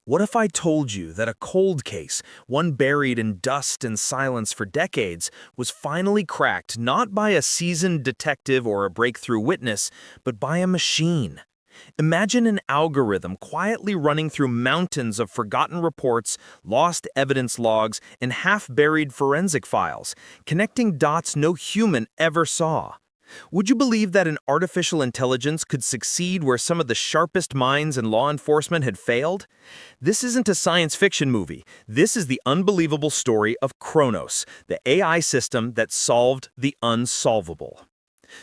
What if I told you that a cold case, one buried in dust and silence for decades, was finally cracked not by a seasoned detective or a breakthrough witness, but by a machine? Imagine an algorithm quietly running through mountains of forgotten reports, lost evidence logs, and half-buried forensic files, connecting dots no human ever saw. Would you believe that an artificial intelligence could succeed where some of the sharpest minds in law enforcement had failed? This isn't a science fiction movie. This is the unbelievable story of Chronos, the AI system that solved the unsolvable.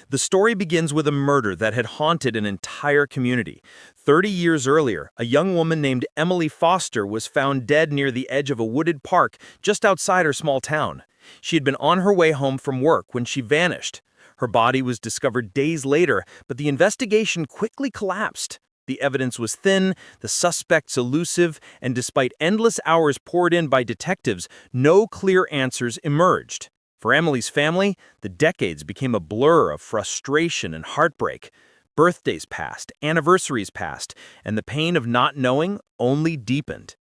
The story begins with a murder that had haunted an entire community. 30 years earlier, a young woman named Emily Foster was found dead near the edge of a wooded park just outside her small town. She had been on her way home from work when she vanished. Her body was discovered days later, but the investigation quickly collapsed. The evidence was thin, the suspects elusive, and despite endless hours poured in by detectives, no clear answers emerged. For Emily's family, the decades became a blur of frustration and heartbreak. Birthdays passed, anniversaries passed, and the pain of not knowing only deepened.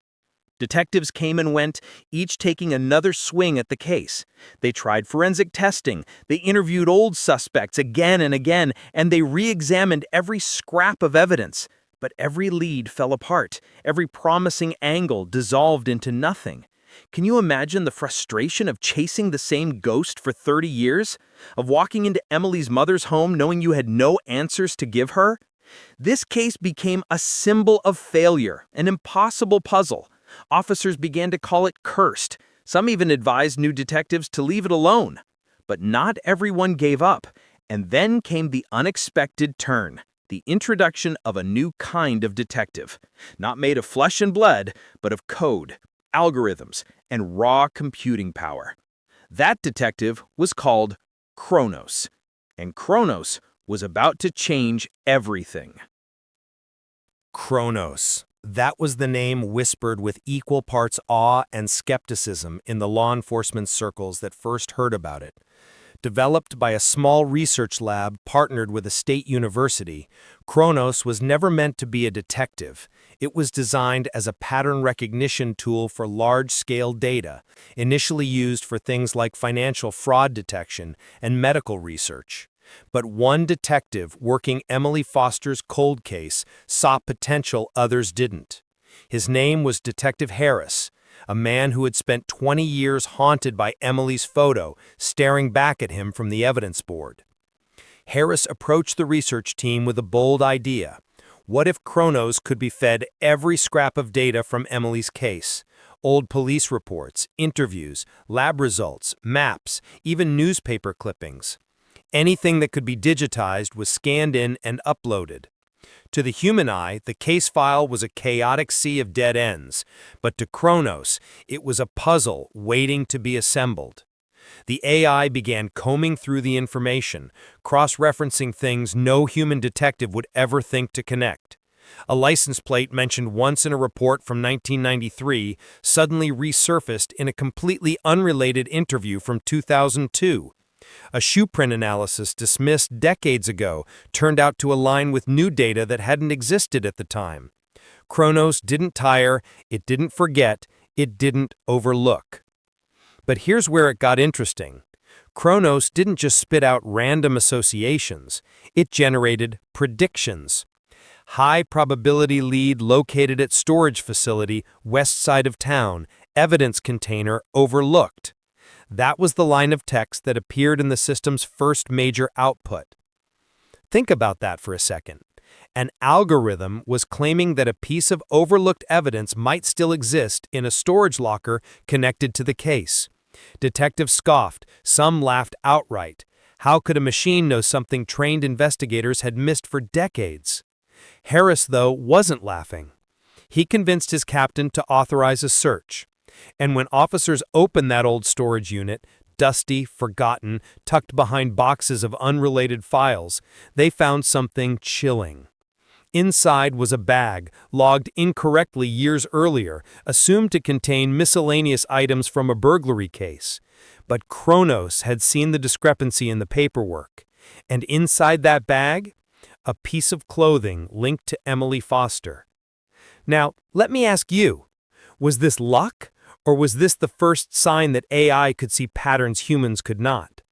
Detectives came and went, each taking another swing at the case. They tried forensic testing, they interviewed old suspects again and again, and they re-examined every scrap of evidence. But every lead fell apart, every promising angle dissolved into nothing. Can you imagine the frustration of chasing the same ghost for 30 years? Of walking into Emily's mother's home knowing you had no answers to give her? This case became a symbol of failure, an impossible puzzle. Officers began to call it cursed. Some even advised new detectives to leave it alone. But not everyone gave up. And then came the unexpected turn, the introduction of a new kind of detective. Not made of flesh and blood, but of code, algorithms, and raw computing power. That detective was called Chronos. And Chronos was about to change everything. Chronos. That was the name whispered with equal parts awe and skepticism in the law enforcement circles that first heard about it. Developed by a small research lab partnered with a state university, Chronos was never meant to be a detective. It was designed as a pattern recognition tool for large-scale data, initially used for things like financial fraud detection and medical research. But one detective working Emily Foster's cold case saw potential others didn't. His name was Detective Harris, a man who had spent 20 years haunted by Emily's photo, staring back at him from the evidence board. Harris approached the research team with a bold idea. What if Chronos could be fed every scrap of data from Emily's case? Old police reports, interviews, lab results, maps, even newspaper clippings. Anything that could be digitized was scanned in and uploaded. To the human eye, the case file was a chaotic sea of dead ends, but to Chronos, it was a puzzle waiting to be assembled. The AI began combing through the information, cross-referencing things no human detective would ever think to connect. A license plate mentioned once in a report from 1993 suddenly resurfaced in a completely unrelated interview from 2002. A shoe print analysis dismissed decades ago turned out to align with new data that hadn't existed at the time. Chronos didn't tire, it didn't forget, it didn't overlook. But here's where it got interesting. Chronos didn't just spit out random associations, it generated predictions. High probability lead located at storage facility, west side of town, evidence container overlooked. That was the line of text that appeared in the system's first major output. Think about that for a second. An algorithm was claiming that a piece of overlooked evidence might still exist in a storage locker connected to the case. Detectives scoffed, some laughed outright. How could a machine know something trained investigators had missed for decades? Harris, though, wasn't laughing. He convinced his captain to authorize a search. And when officers opened that old storage unit, dusty, forgotten, tucked behind boxes of unrelated files, they found something chilling. Inside was a bag, logged incorrectly years earlier, assumed to contain miscellaneous items from a burglary case. But Chronos had seen the discrepancy in the paperwork. And inside that bag, a piece of clothing linked to Emily Foster. Now, let me ask you, was this luck, or was this the first sign that AI could see patterns humans could not?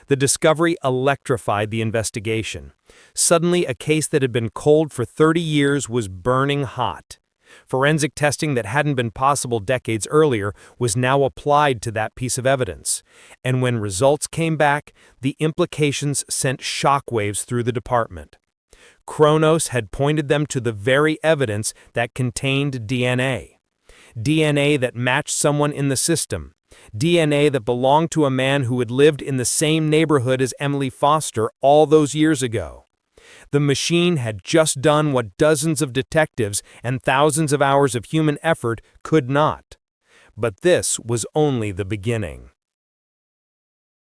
The discovery electrified the investigation. Suddenly, a case that had been cold for 30 years was burning hot. Forensic testing that hadn't been possible decades earlier was now applied to that piece of evidence. And when results came back, the implications sent shockwaves through the department. Chronos had pointed them to the very evidence that contained DNA. DNA that matched someone in the system. DNA that belonged to a man who had lived in the same neighborhood as Emily Foster all those years ago. The machine had just done what dozens of detectives and thousands of hours of human effort could not. But this was only the beginning.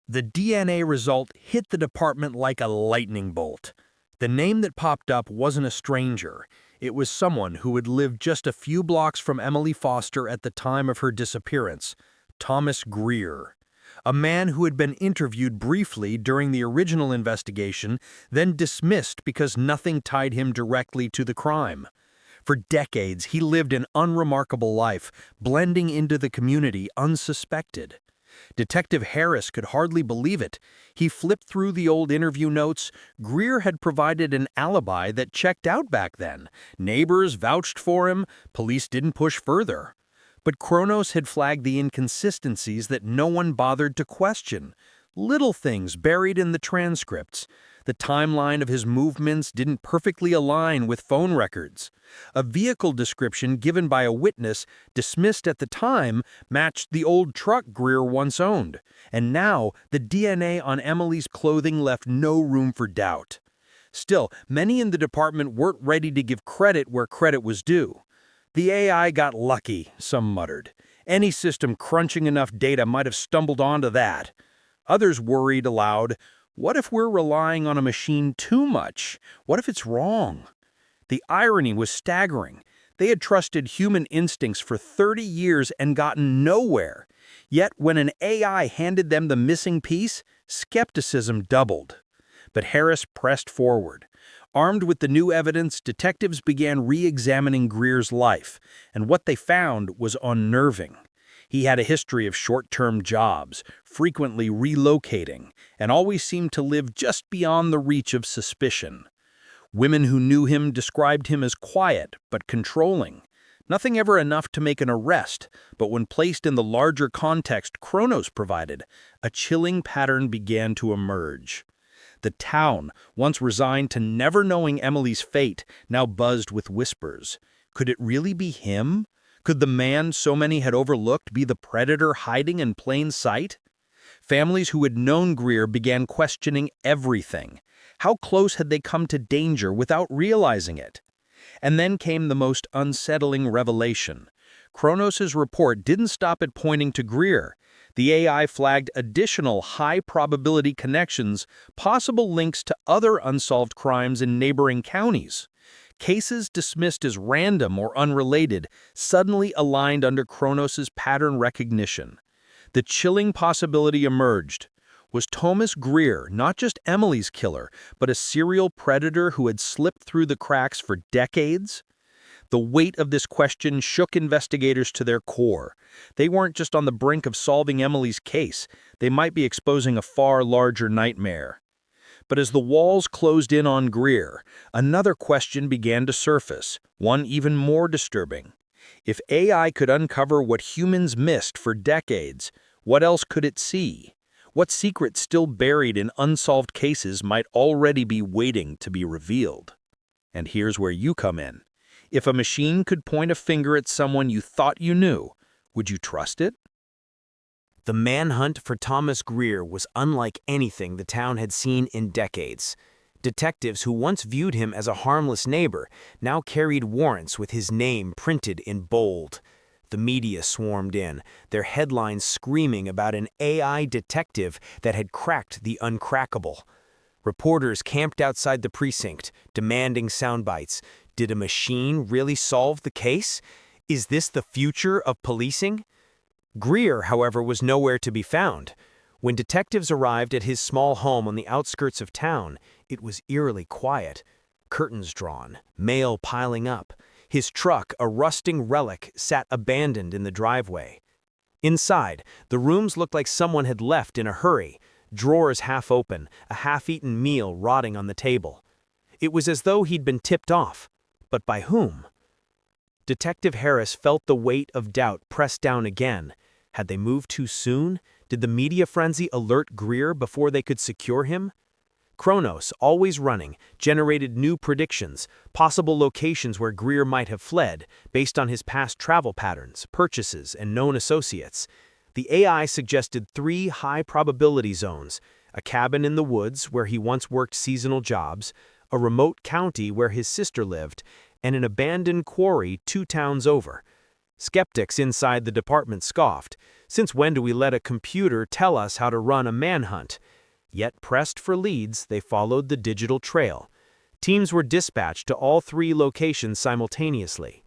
The DNA result hit the department like a lightning bolt. The name that popped up wasn't a stranger. It was someone who had lived just a few blocks from Emily Foster at the time of her disappearance, Thomas Greer. A man who had been interviewed briefly during the original investigation, then dismissed because nothing tied him directly to the crime. For decades, he lived an unremarkable life, blending into the community unsuspected. Detective Harris could hardly believe it. He flipped through the old interview notes. Greer had provided an alibi that checked out back then. Neighbors vouched for him. Police didn't push further. But Chronos had flagged the inconsistencies that no one bothered to question. Little things buried in the transcripts. The timeline of his movements didn't perfectly align with phone records. A vehicle description given by a witness, dismissed at the time, matched the old truck Greer once owned. And now, the DNA on Emily's clothing left no room for doubt. Still, many in the department weren't ready to give credit where credit was due. The AI got lucky, some muttered. Any system crunching enough data might have stumbled onto that. Others worried aloud, what if we're relying on a machine too much? What if it's wrong? The irony was staggering. They had trusted human instincts for 30 years and gotten nowhere. Yet when an AI handed them the missing piece, skepticism doubled. But Harris pressed forward. Armed with the new evidence, detectives began re-examining Greer's life, and what they found was unnerving. He had a history of short-term jobs, frequently relocating, and always seemed to live just beyond the reach of suspicion. Women who knew him described him as quiet but controlling. Nothing ever enough to make an arrest, but when placed in the larger context Chronos provided, a chilling pattern began to emerge. The town, once resigned to never knowing Emily's fate, now buzzed with whispers. Could it really be him? Could the man so many had overlooked be the predator hiding in plain sight? Families who had known Greer began questioning everything. How close had they come to danger without realizing it? And then came the most unsettling revelation. Chronos' report didn't stop at pointing to Greer. The AI flagged additional high-probability connections, possible links to other unsolved crimes in neighboring counties. Cases dismissed as random or unrelated suddenly aligned under Chronos' pattern recognition. The chilling possibility emerged. Was Thomas Greer not just Emily's killer, but a serial predator who had slipped through the cracks for decades? The weight of this question shook investigators to their core. They weren't just on the brink of solving Emily's case. They might be exposing a far larger nightmare. But as the walls closed in on Greer, another question began to surface, one even more disturbing. If AI could uncover what humans missed for decades, what else could it see? What secrets still buried in unsolved cases might already be waiting to be revealed? And here's where you come in. If a machine could point a finger at someone you thought you knew, would you trust it? The manhunt for Thomas Greer was unlike anything the town had seen in decades. Detectives who once viewed him as a harmless neighbor now carried warrants with his name printed in bold. The media swarmed in, their headlines screaming about an AI detective that had cracked the uncrackable. Reporters camped outside the precinct, demanding sound bites. Did a machine really solve the case? Is this the future of policing? Greer, however, was nowhere to be found. When detectives arrived at his small home on the outskirts of town, it was eerily quiet. Curtains drawn, mail piling up. His truck, a rusting relic, sat abandoned in the driveway. Inside, the rooms looked like someone had left in a hurry, drawers half open, a half-eaten meal rotting on the table. It was as though he'd been tipped off. But by whom? Detective Harris felt the weight of doubt press down again. Had they moved too soon? Did the media frenzy alert Greer before they could secure him? Chronos, always running, generated new predictions, possible locations where Greer might have fled, based on his past travel patterns, purchases, and known associates. The AI suggested 3 high-probability zones: a cabin in the woods where he once worked seasonal jobs, a remote county where his sister lived, and an abandoned quarry 2 towns over. Skeptics inside the department scoffed. Since when do we let a computer tell us how to run a manhunt? Yet, pressed for leads, they followed the digital trail. Teams were dispatched to all 3 locations simultaneously.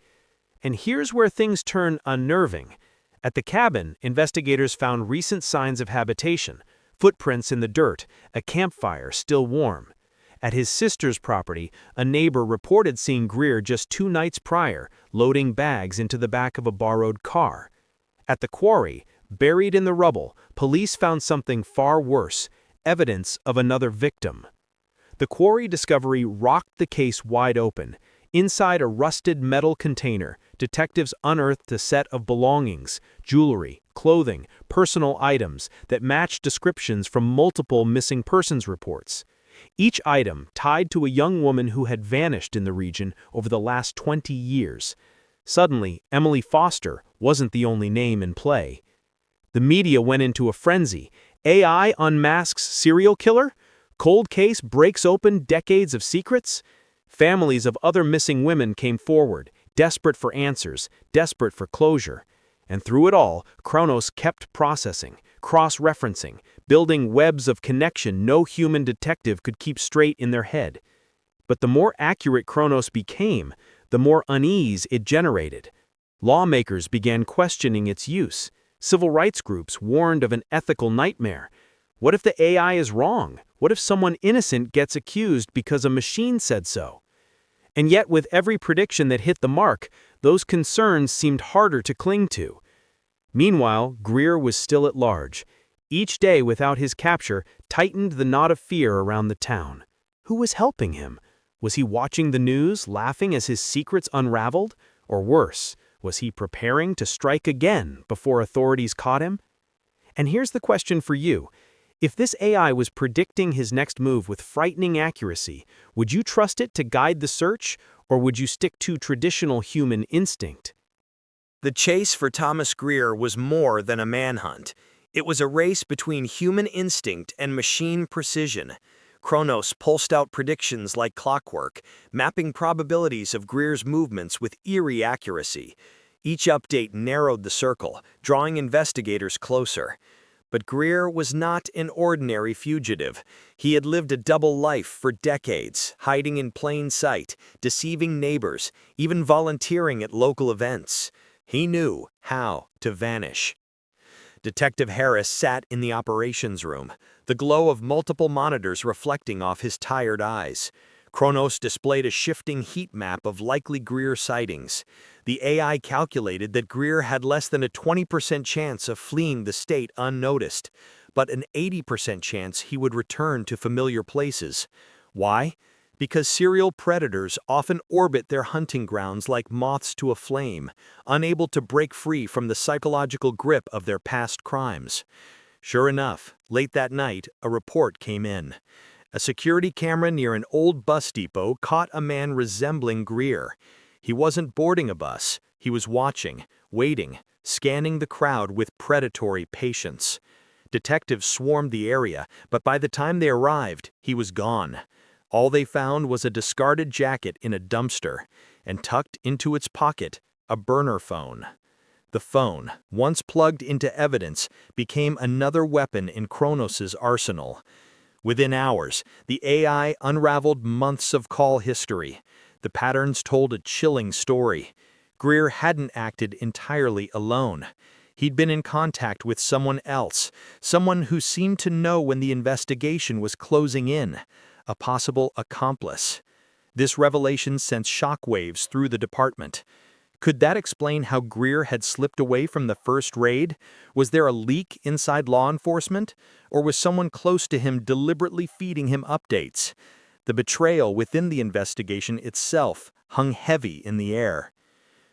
And here's where things turn unnerving. At the cabin, investigators found recent signs of habitation, footprints in the dirt, a campfire still warm. At his sister's property, a neighbor reported seeing Greer just 2 nights prior, loading bags into the back of a borrowed car. At the quarry, buried in the rubble, police found something far worse: evidence of another victim. The quarry discovery rocked the case wide open. Inside a rusted metal container, detectives unearthed a set of belongings, jewelry, clothing, personal items that matched descriptions from multiple missing persons reports. Each item tied to a young woman who had vanished in the region over the last 20 years. Suddenly, Emily Foster wasn't the only name in play. The media went into a frenzy. AI unmasks serial killer? Cold case breaks open decades of secrets? Families of other missing women came forward, desperate for answers, desperate for closure. And through it all, Chronos kept processing, cross-referencing, building webs of connection no human detective could keep straight in their head. But the more accurate Chronos became, the more unease it generated. Lawmakers began questioning its use. Civil rights groups warned of an ethical nightmare. What if the AI is wrong? What if someone innocent gets accused because a machine said so? And yet, with every prediction that hit the mark, those concerns seemed harder to cling to. Meanwhile, Greer was still at large. Each day without his capture tightened the knot of fear around the town. Who was helping him? Was he watching the news, laughing as his secrets unraveled? Or worse, was he preparing to strike again before authorities caught him? And here's the question for you. If this AI was predicting his next move with frightening accuracy, would you trust it to guide the search, or would you stick to traditional human instinct? The chase for Thomas Greer was more than a manhunt. It was a race between human instinct and machine precision. Chronos pulsed out predictions like clockwork, mapping probabilities of Greer's movements with eerie accuracy. Each update narrowed the circle, drawing investigators closer. But Greer was not an ordinary fugitive. He had lived a double life for decades, hiding in plain sight, deceiving neighbors, even volunteering at local events. He knew how to vanish. Detective Harris sat in the operations room, the glow of multiple monitors reflecting off his tired eyes. Chronos displayed a shifting heat map of likely Greer sightings. The AI calculated that Greer had less than a 20% chance of fleeing the state unnoticed, but an 80% chance he would return to familiar places. Why? Because serial predators often orbit their hunting grounds like moths to a flame, unable to break free from the psychological grip of their past crimes. Sure enough, late that night, a report came in. A security camera near an old bus depot caught a man resembling Greer. He wasn't boarding a bus. He was watching, waiting, scanning the crowd with predatory patience. Detectives swarmed the area, but by the time they arrived, he was gone. All they found was a discarded jacket in a dumpster, and tucked into its pocket, a burner phone. The phone, once plugged into evidence, became another weapon in Chronos's arsenal. Within hours, the AI unraveled months of call history. The patterns told a chilling story. Greer hadn't acted entirely alone. He'd been in contact with someone else, someone who seemed to know when the investigation was closing in, a possible accomplice. This revelation sent shockwaves through the department. Could that explain how Greer had slipped away from the first raid? Was there a leak inside law enforcement? Or was someone close to him deliberately feeding him updates? The betrayal within the investigation itself hung heavy in the air.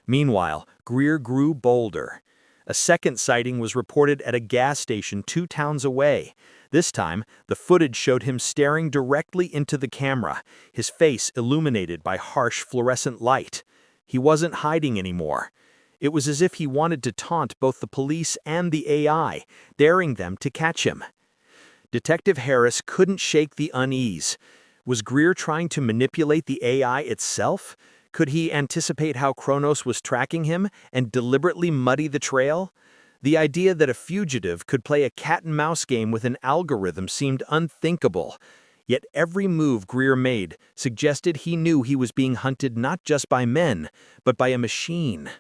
Meanwhile, Greer grew bolder. A second sighting was reported at a gas station 2 towns away. This time, the footage showed him staring directly into the camera, his face illuminated by harsh fluorescent light. He wasn't hiding anymore. It was as if he wanted to taunt both the police and the AI, daring them to catch him. Detective Harris couldn't shake the unease. Was Greer trying to manipulate the AI itself? Could he anticipate how Chronos was tracking him and deliberately muddy the trail? The idea that a fugitive could play a cat-and-mouse game with an algorithm seemed unthinkable. Yet every move Greer made suggested he knew he was being hunted not just by men, but by a machine.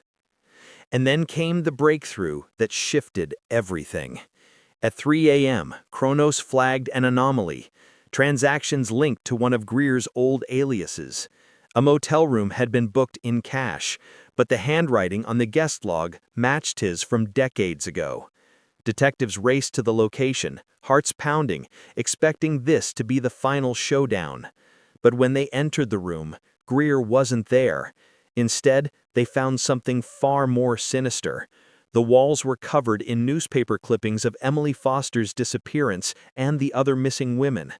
And then came the breakthrough that shifted everything. At 3 a.m., Chronos flagged an anomaly. Transactions linked to one of Greer's old aliases. A motel room had been booked in cash, but the handwriting on the guest log matched his from decades ago. Detectives raced to the location, hearts pounding, expecting this to be the final showdown. But when they entered the room, Greer wasn't there. Instead, they found something far more sinister. The walls were covered in newspaper clippings of Emily Foster's disappearance and the other missing women.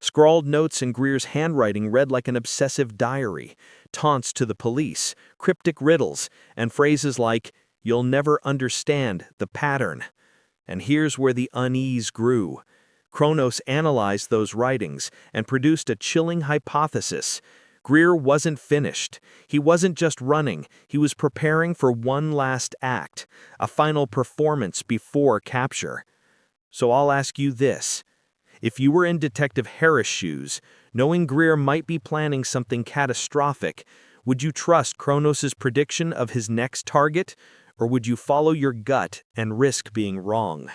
Scrawled notes in Greer's handwriting read like an obsessive diary, taunts to the police, cryptic riddles, and phrases like, "You'll never understand the pattern." And here's where the unease grew. Chronos analyzed those writings and produced a chilling hypothesis. Greer wasn't finished. He wasn't just running. He was preparing for one last act, a final performance before capture. So I'll ask you this. If you were in Detective Harris' shoes, knowing Greer might be planning something catastrophic, would you trust Chronos' prediction of his next target? Or would you follow your gut and risk being wrong?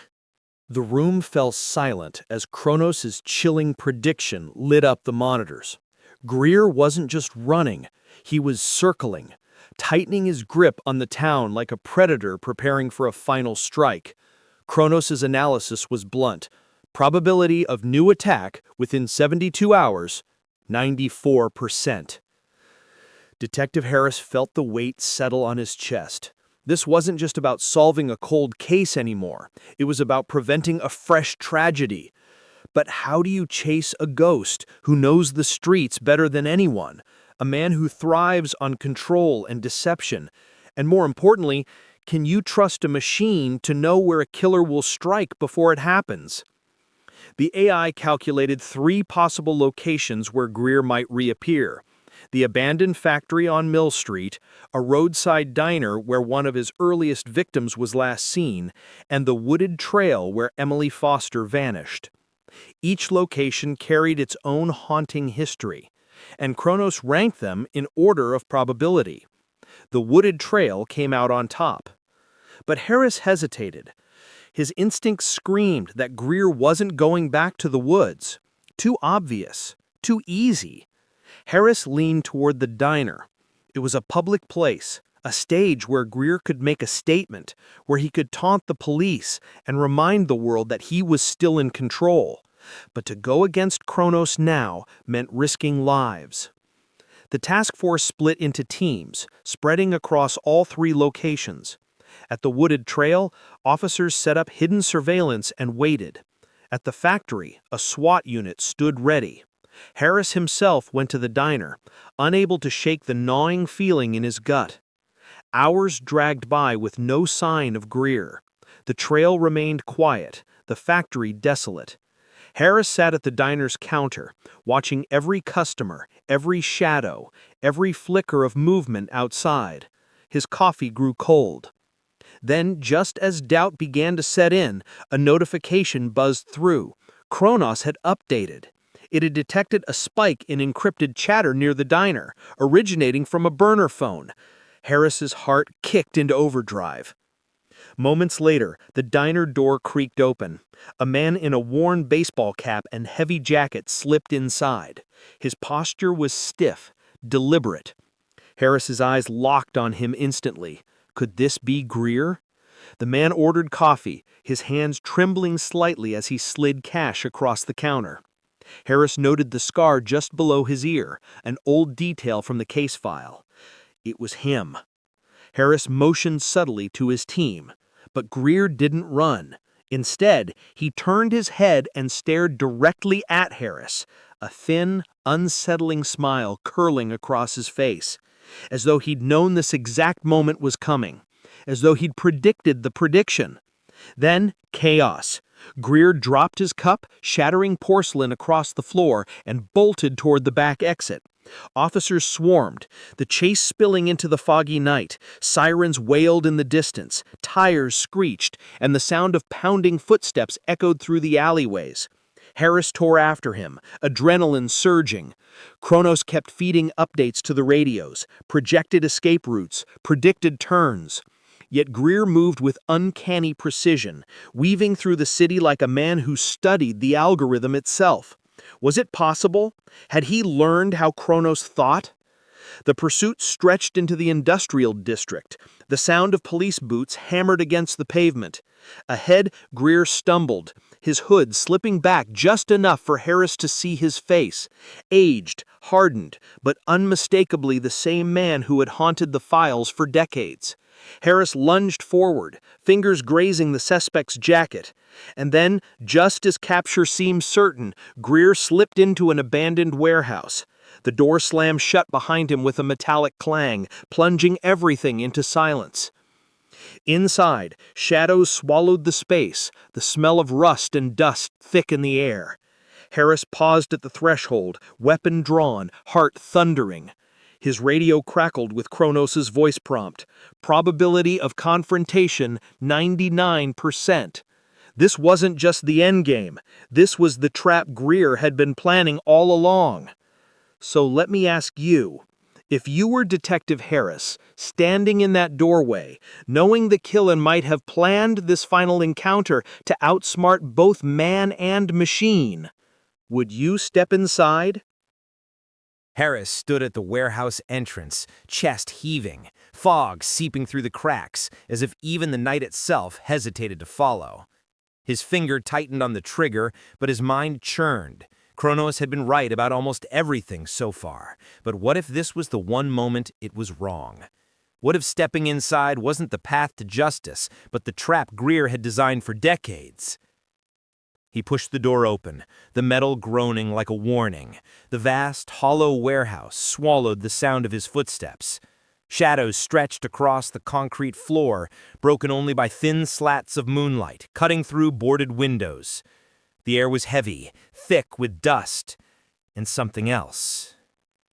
The room fell silent as Chronos' chilling prediction lit up the monitors. Greer wasn't just running, he was circling, tightening his grip on the town like a predator preparing for a final strike. Chronos' analysis was blunt. Probability of new attack within 72 hours, 94%. Detective Harris felt the weight settle on his chest. This wasn't just about solving a cold case anymore. It was about preventing a fresh tragedy. But how do you chase a ghost who knows the streets better than anyone? A man who thrives on control and deception? And more importantly, can you trust a machine to know where a killer will strike before it happens? The AI calculated 3 possible locations where Greer might reappear. The abandoned factory on Mill Street, a roadside diner where one of his earliest victims was last seen, and the wooded trail where Emily Foster vanished. Each location carried its own haunting history, and Chronos ranked them in order of probability. The wooded trail came out on top. But Harris hesitated. His instincts screamed that Greer wasn't going back to the woods. Too obvious, too easy. Harris leaned toward the diner. It was a public place, a stage where Greer could make a statement, where he could taunt the police and remind the world that he was still in control. But to go against Chronos now meant risking lives. The task force split into teams, spreading across all 3 locations. At the wooded trail, officers set up hidden surveillance and waited. At the factory, a SWAT unit stood ready. Harris himself went to the diner, unable to shake the gnawing feeling in his gut. Hours dragged by with no sign of Greer. The trail remained quiet, the factory desolate. Harris sat at the diner's counter, watching every customer, every shadow, every flicker of movement outside. His coffee grew cold. Then, just as doubt began to set in, a notification buzzed through. Chronos had updated. It had detected a spike in encrypted chatter near the diner, originating from a burner phone. Harris's heart kicked into overdrive. Moments later, the diner door creaked open. A man in a worn baseball cap and heavy jacket slipped inside. His posture was stiff, deliberate. Harris's eyes locked on him instantly. Could this be Greer? The man ordered coffee, his hands trembling slightly as he slid cash across the counter. Harris noted the scar just below his ear, an old detail from the case file. It was him. Harris motioned subtly to his team, but Greer didn't run. Instead, he turned his head and stared directly at Harris, a thin, unsettling smile curling across his face, as though he'd known this exact moment was coming, as though he'd predicted the prediction. Then, chaos. Greer dropped his cup, shattering porcelain across the floor, and bolted toward the back exit. Officers swarmed, the chase spilling into the foggy night. Sirens wailed in the distance, tires screeched, and the sound of pounding footsteps echoed through the alleyways. Harris tore after him, adrenaline surging. Chronos kept feeding updates to the radios, projected escape routes, predicted turns. Yet Greer moved with uncanny precision, weaving through the city like a man who studied the algorithm itself. Was it possible? Had he learned how Chronos thought? The pursuit stretched into the industrial district. The sound of police boots hammered against the pavement. Ahead, Greer stumbled, his hood slipping back just enough for Harris to see his face. Aged, hardened, but unmistakably the same man who had haunted the files for decades. Harris lunged forward, fingers grazing the suspect's jacket. And then, just as capture seemed certain, Greer slipped into an abandoned warehouse. The door slammed shut behind him with a metallic clang, plunging everything into silence. Inside, shadows swallowed the space, the smell of rust and dust thick in the air. Harris paused at the threshold, weapon drawn, heart thundering. His radio crackled with Chronos' voice prompt. Probability of confrontation, 99%. This wasn't just the endgame. This was the trap Greer had been planning all along. So let me ask you, if you were Detective Harris, standing in that doorway, knowing the killer might have planned this final encounter to outsmart both man and machine, would you step inside? Harris stood at the warehouse entrance, chest heaving, fog seeping through the cracks, as if even the night itself hesitated to follow. His finger tightened on the trigger, but his mind churned. Chronos had been right about almost everything so far, but what if this was the one moment it was wrong? What if stepping inside wasn't the path to justice, but the trap Greer had designed for decades? He pushed the door open, the metal groaning like a warning. The vast, hollow warehouse swallowed the sound of his footsteps. Shadows stretched across the concrete floor, broken only by thin slats of moonlight, cutting through boarded windows. The air was heavy, thick with dust, and something else.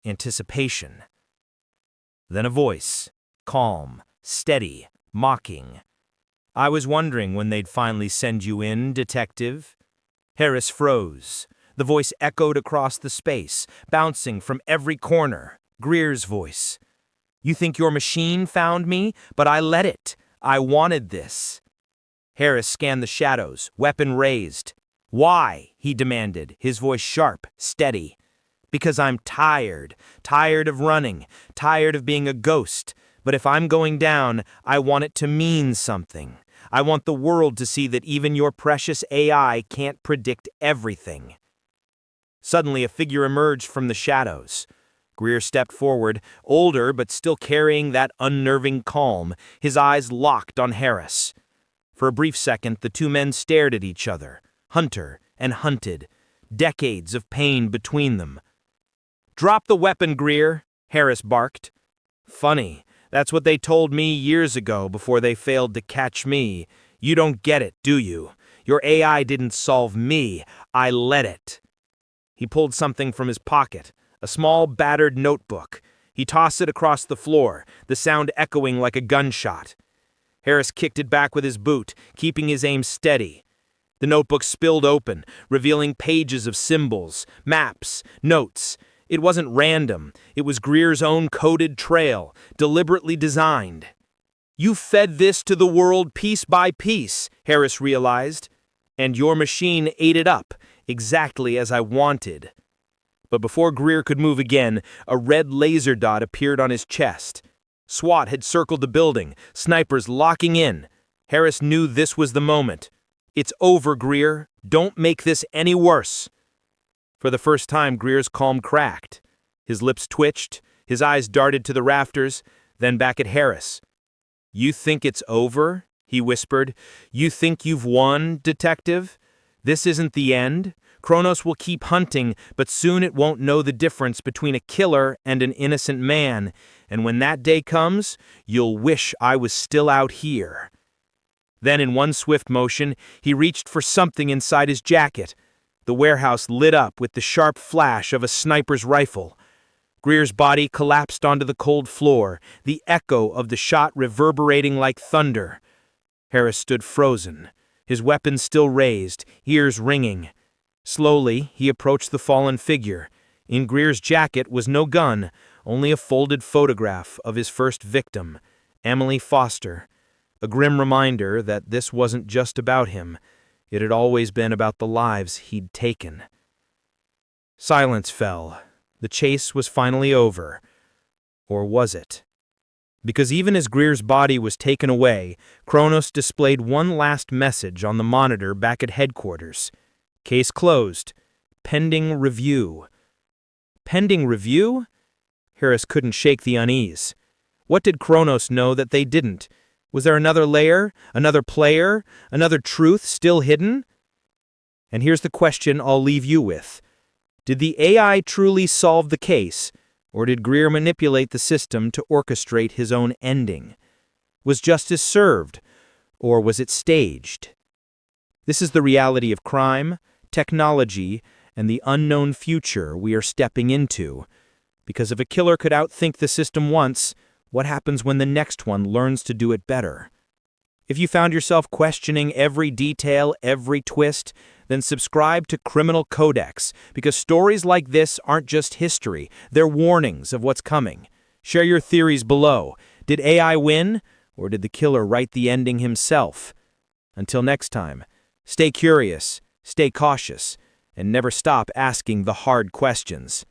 Anticipation. Then a voice, calm, steady, mocking. "I was wondering when they'd finally send you in, detective." Harris froze. The voice echoed across the space, bouncing from every corner. Greer's voice. "You think your machine found me, but I let it. I wanted this." Harris scanned the shadows, weapon raised. "Why?" he demanded, his voice sharp, steady. "Because I'm tired. Tired of running. Tired of being a ghost. But if I'm going down, I want it to mean something. I want the world to see that even your precious AI can't predict everything." Suddenly, a figure emerged from the shadows. Greer stepped forward, older but still carrying that unnerving calm, his eyes locked on Harris. For a brief second, the two men stared at each other, hunter and hunted, decades of pain between them. "Drop the weapon, Greer," Harris barked. "Funny. That's what they told me years ago before they failed to catch me. You don't get it, do you? Your AI didn't solve me. I let it." He pulled something from his pocket, a small battered notebook. He tossed it across the floor, the sound echoing like a gunshot. Harris kicked it back with his boot, keeping his aim steady. The notebook spilled open, revealing pages of symbols, maps, notes. It wasn't random. It was Greer's own coded trail, deliberately designed. "You fed this to the world piece by piece," Harris realized, "and your machine ate it up, exactly as I wanted." But before Greer could move again, a red laser dot appeared on his chest. SWAT had circled the building, snipers locking in. Harris knew this was the moment. "It's over, Greer. Don't make this any worse." For the first time, Greer's calm cracked. His lips twitched, his eyes darted to the rafters, then back at Harris. "You think it's over?" he whispered. "You think you've won, detective? This isn't the end. Chronos will keep hunting, but soon it won't know the difference between a killer and an innocent man, and when that day comes, you'll wish I was still out here." Then in one swift motion, he reached for something inside his jacket. The warehouse lit up with the sharp flash of a sniper's rifle. Greer's body collapsed onto the cold floor, the echo of the shot reverberating like thunder. Harris stood frozen, his weapon still raised, ears ringing. Slowly, he approached the fallen figure. In Greer's jacket was no gun, only a folded photograph of his first victim, Emily Foster. A grim reminder that this wasn't just about him. It had always been about the lives he'd taken. Silence fell. The chase was finally over. Or was it? Because even as Greer's body was taken away, Chronos displayed one last message on the monitor back at headquarters. "Case closed. Pending review." Pending review? Harris couldn't shake the unease. What did Chronos know that they didn't? Was there another layer, another player, another truth still hidden? And here's the question I'll leave you with. Did the AI truly solve the case, or did Greer manipulate the system to orchestrate his own ending? Was justice served, or was it staged? This is the reality of crime, technology, and the unknown future we are stepping into. Because if a killer could outthink the system once, what happens when the next one learns to do it better? If you found yourself questioning every detail, every twist, then subscribe to Criminal Codex, because stories like this aren't just history, they're warnings of what's coming. Share your theories below. Did AI win, or did the killer write the ending himself? Until next time, stay curious, stay cautious, and never stop asking the hard questions.